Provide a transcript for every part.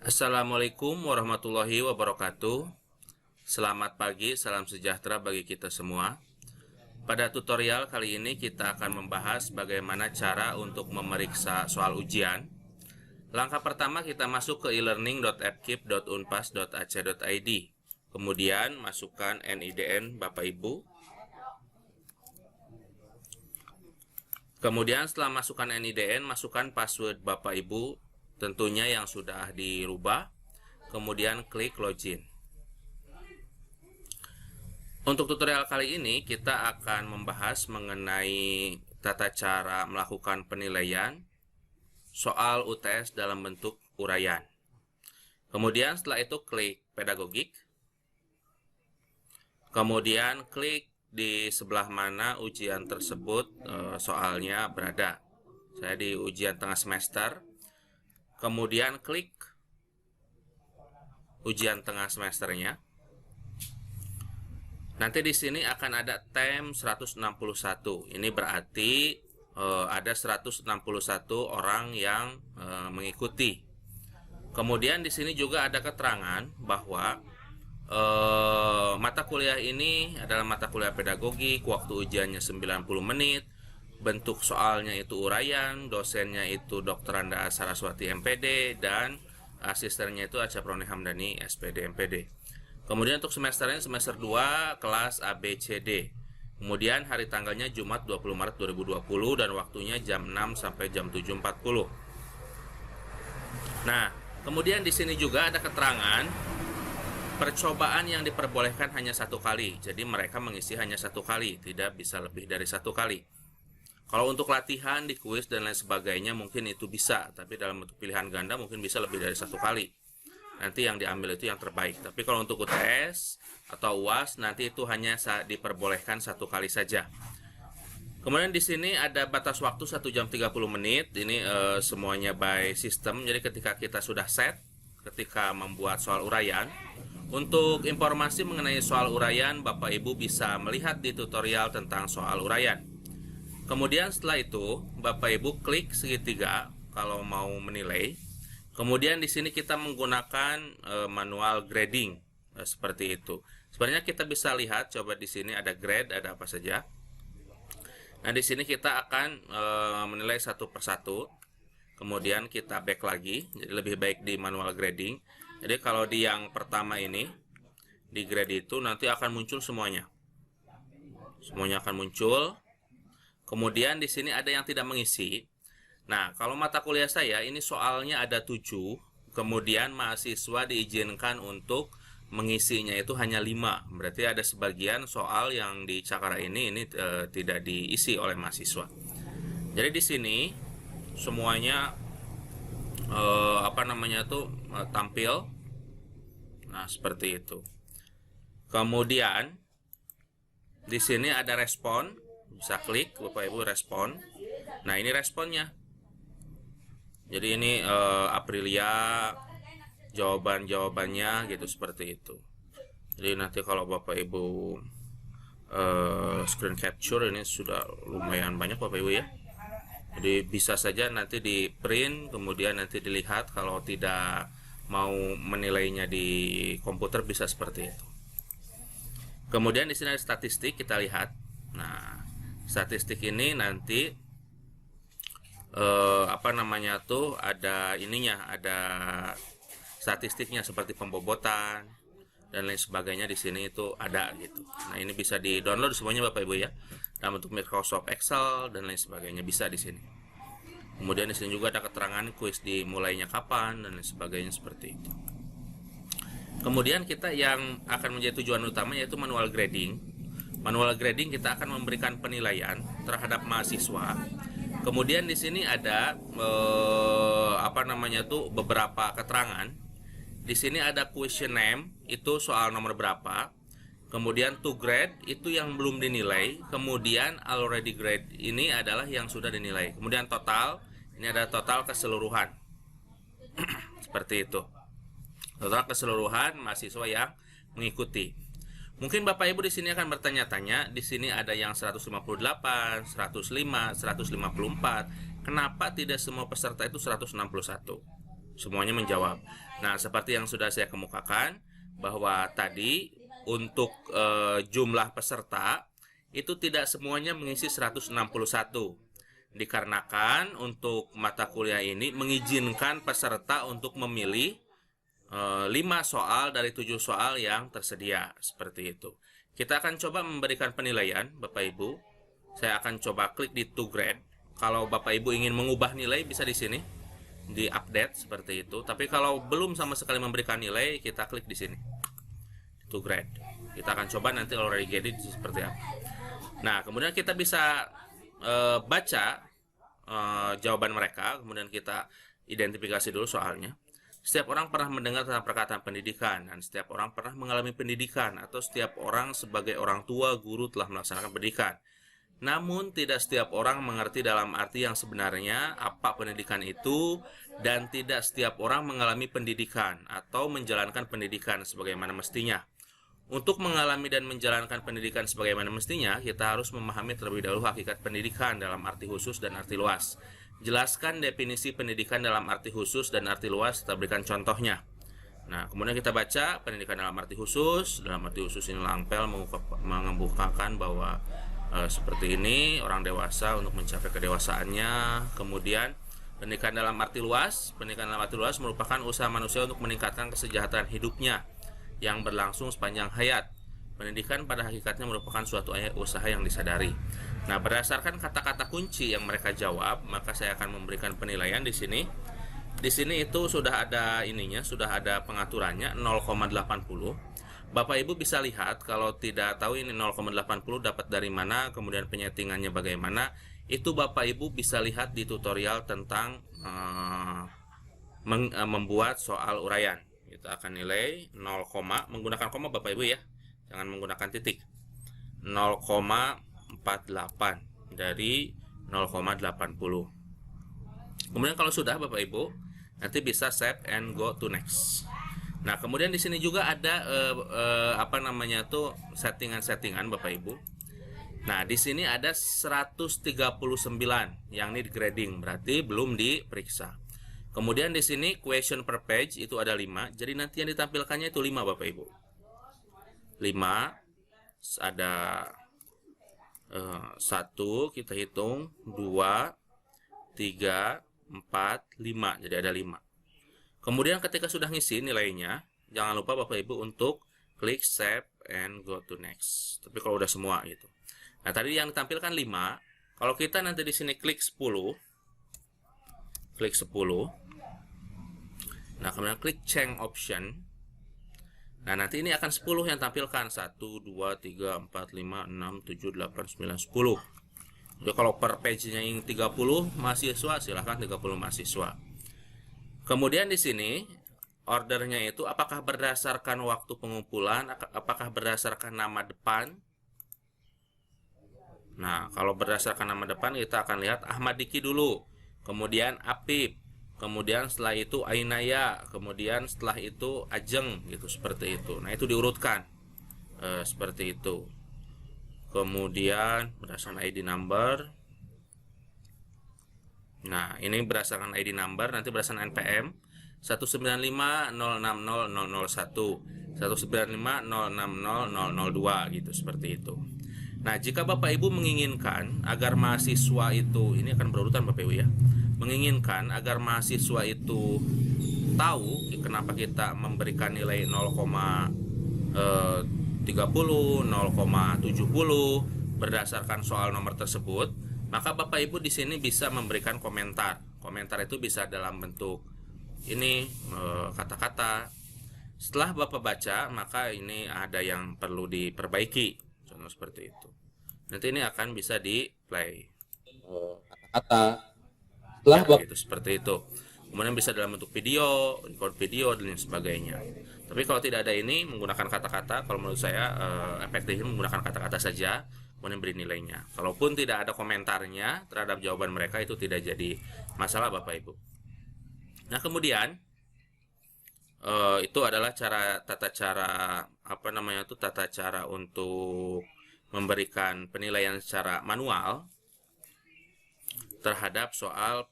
Assalamualaikum warahmatullahi wabarakatuh. Selamat pagi, salam sejahtera bagi kita semua. Pada tutorial kali ini kita akan membahas bagaimana cara untuk memeriksa soal ujian. Langkah pertama kita masuk ke elearning.appkip.unpas.ac.id. Kemudian masukkan NIDN Bapak Ibu. Kemudian setelah masukkan NIDN, masukkan password Bapak Ibu tentunya yang sudah dirubah, kemudian klik login. Untuk tutorial kali ini kita akan membahas mengenai tata cara melakukan penilaian soal UTS dalam bentuk uraian. Kemudian setelah itu klik pedagogik, kemudian klik di sebelah mana ujian tersebut soalnya berada. Saya di ujian tengah semester. Kemudian klik ujian tengah semesternya. Nanti di sini akan ada tem 161. Ini berarti ada 161 orang yang mengikuti. Kemudian di sini juga ada keterangan bahwa mata kuliah ini adalah mata kuliah pedagogik, waktu ujiannya 90 menit. Bentuk soalnya itu uraian, dosennya itu Dr. Anda Saraswati MPD, dan asistennya itu Acaproni Hamdani SPD MPD. Kemudian untuk semesternya semester 2 kelas ABCD. Kemudian hari tanggalnya Jumat 20 Maret 2020 dan waktunya jam 6 sampai jam 7.40. Nah, kemudian di sini juga ada keterangan percobaan yang diperbolehkan hanya satu kali. Jadi mereka mengisi hanya satu kali, tidak bisa lebih dari satu kali. Kalau untuk latihan di kuis dan lain sebagainya mungkin itu bisa, tapi dalam bentuk pilihan ganda mungkin bisa lebih dari satu kali. Nanti yang diambil itu yang terbaik. Tapi kalau untuk UTS atau UAS nanti itu hanya diperbolehkan satu kali saja. Kemudian di sini ada batas waktu 1 jam 30 menit. Ini semuanya by system. Jadi ketika kita sudah set, ketika membuat soal uraian, untuk informasi mengenai soal uraian Bapak Ibu bisa melihat di tutorial tentang soal uraian. Kemudian setelah itu Bapak Ibu klik segitiga kalau mau menilai. Kemudian di sini kita menggunakan manual grading seperti itu. Sebenarnya kita bisa lihat, coba di sini ada grade, ada apa saja. Nah di sini kita akan menilai satu persatu. Kemudian kita back lagi, jadi lebih baik di manual grading. Jadi kalau di yang pertama ini di grade itu nanti akan muncul semuanya. Semuanya akan muncul. Kemudian di sini ada yang tidak mengisi. Nah, kalau mata kuliah saya ini soalnya ada 7, kemudian mahasiswa diizinkan untuk mengisinya itu hanya 5. Berarti ada sebagian soal yang di Cakara ini tidak diisi oleh mahasiswa. Jadi di sini semuanya tampil. Nah, seperti itu. Kemudian di sini ada respon. Bisa klik Bapak Ibu respon. Nah ini responnya. Jadi ini Aprilia jawabannya gitu seperti itu. Jadi nanti kalau Bapak Ibu screen capture ini sudah lumayan banyak Bapak Ibu ya. Jadi bisa saja nanti di print kemudian nanti dilihat, kalau tidak mau menilainya di komputer bisa seperti itu. Kemudian di sini ada statistik, kita lihat. Nah statistik ini nanti ada ininya, ada statistiknya seperti pembobotan dan lain sebagainya di sini itu ada gitu. Nah ini bisa di download semuanya Bapak Ibu ya, dalam bentuk Microsoft Excel dan lain sebagainya bisa di sini. Kemudian di sini juga ada keterangan kuis dimulainya kapan dan lain sebagainya seperti itu. Kemudian kita yang akan menjadi tujuan utama yaitu manual grading. Manual grading kita akan memberikan penilaian terhadap mahasiswa. Kemudian di sini ada beberapa keterangan. Di sini ada question name, itu soal nomor berapa. Kemudian to grade itu yang belum dinilai. Kemudian already grade ini adalah yang sudah dinilai. Kemudian total, ini ada total keseluruhan. Seperti itu. Total keseluruhan mahasiswa yang mengikuti. Mungkin Bapak Ibu di sini akan bertanya-tanya, di sini ada yang 158, 105, 154. Kenapa tidak semua peserta itu 161? semuanya menjawab. Nah, seperti yang sudah saya kemukakan bahwa tadi untuk jumlah peserta itu tidak semuanya mengisi 161. Dikarenakan untuk mata kuliah ini mengizinkan peserta untuk memilih 5 soal dari 7 soal yang tersedia, seperti itu. Kita akan coba memberikan penilaian, Bapak Ibu. Saya akan coba klik di to grade. Kalau Bapak Ibu ingin mengubah nilai bisa di sini, di update seperti itu. Tapi kalau belum sama sekali memberikan nilai, kita klik di sini, to grade. Kita akan coba nanti already get it seperti apa. Nah, kemudian kita bisa baca jawaban mereka, kemudian kita identifikasi dulu soalnya. Setiap orang pernah mendengar tentang perkataan pendidikan, dan setiap orang pernah mengalami pendidikan, atau setiap orang sebagai orang tua, guru telah melaksanakan pendidikan. Namun, tidak setiap orang mengerti dalam arti yang sebenarnya apa pendidikan itu, dan tidak setiap orang mengalami pendidikan atau menjalankan pendidikan sebagaimana mestinya. Untuk mengalami dan menjalankan pendidikan sebagaimana mestinya, kita harus memahami terlebih dahulu hakikat pendidikan dalam arti khusus dan arti luas. Jelaskan definisi pendidikan dalam arti khusus dan arti luas, kita berikan contohnya. Nah, kemudian kita baca pendidikan dalam arti khusus. Dalam arti khusus ini Langpel mengemukakan bahwa seperti ini, orang dewasa untuk mencapai kedewasaannya. Kemudian pendidikan dalam arti luas. Pendidikan dalam arti luas merupakan usaha manusia untuk meningkatkan kesejahteraan hidupnya yang berlangsung sepanjang hayat. Pendidikan pada hakikatnya merupakan suatu usaha yang disadari. Nah, berdasarkan kata-kata kunci yang mereka jawab, maka saya akan memberikan penilaian di sini. Di sini itu sudah ada ininya, sudah ada pengaturannya 0,80. Bapak Ibu bisa lihat, kalau tidak tahu ini 0,80 dapat dari mana, kemudian penyetingannya bagaimana, itu Bapak Ibu bisa lihat di tutorial tentang membuat soal uraian. Kita akan nilai 0, menggunakan koma Bapak Ibu ya, jangan menggunakan titik. 0,48 dari 0,80. Kemudian kalau sudah Bapak Ibu, nanti bisa save and go to next. Nah, kemudian di sini juga ada settingan-settingan Bapak Ibu. Nah, di sini ada 139 yang ini grading, berarti belum diperiksa. Kemudian di sini question per page itu ada 5. Jadi nanti yang ditampilkannya itu 5 Bapak Ibu. 5 ada 1 kita hitung, 2 3 4 5. Jadi ada 5. Kemudian ketika sudah ngisi nilainya, jangan lupa Bapak Ibu untuk klik save and go to next. Tapi kalau udah semua gitu. Nah, tadi yang ditampilkan 5. Kalau kita nanti di sini klik 10. Klik 10. Nah, kemudian klik change option. Nah, nanti ini akan 10 yang tampilkan. 1, 2, 3, 4, 5, 6, 7, 8, 9, 10. Jadi kalau per page-nya yang 30 mahasiswa, silahkan 30 mahasiswa. Kemudian di sini ordernya itu apakah berdasarkan waktu pengumpulan, apakah berdasarkan nama depan. Nah, kalau berdasarkan nama depan kita akan lihat Ahmad Diki dulu, kemudian Apip, kemudian setelah itu Ainaya, kemudian setelah itu Ajeng gitu, seperti itu. Nah, itu diurutkan seperti itu. Kemudian berdasarkan ID number. Nah, ini berdasarkan ID number, nanti berdasarkan NPM 195060001, 195060002 gitu, seperti itu. Nah, jika Bapak Ibu menginginkan agar mahasiswa itu, ini akan berurutan Bapak Ibu ya, menginginkan agar mahasiswa itu tahu kenapa kita memberikan nilai 0,30, 0,70 berdasarkan soal nomor tersebut, maka Bapak Ibu di sini bisa memberikan komentar. Komentar itu bisa dalam bentuk ini kata-kata. Setelah Bapak baca, maka ini ada yang perlu diperbaiki. Contoh seperti itu. Nanti ini akan bisa di play. Kata-kata. Setelah ya, gitu, seperti itu. Kemudian bisa dalam bentuk video, record video dan lain sebagainya. Tapi kalau tidak ada ini, menggunakan kata-kata, kalau menurut saya efektifnya menggunakan kata-kata saja, kemudian beri nilainya. Kalaupun tidak ada komentarnya terhadap jawaban mereka, itu tidak jadi masalah Bapak Ibu. Nah, kemudian itu adalah tata cara untuk memberikan penilaian secara manual terhadap soal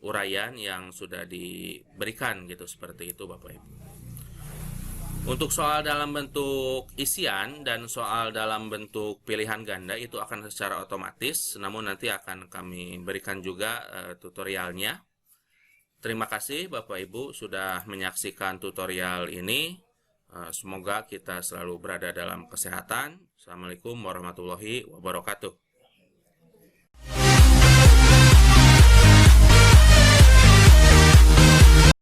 uraian yang sudah diberikan gitu, seperti itu Bapak Ibu. Untuk soal dalam bentuk isian dan soal dalam bentuk pilihan ganda itu akan secara otomatis, namun nanti akan kami berikan juga tutorialnya. Terima kasih Bapak Ibu sudah menyaksikan tutorial ini. Semoga kita selalu berada dalam kesehatan. Assalamualaikum warahmatullahi wabarakatuh.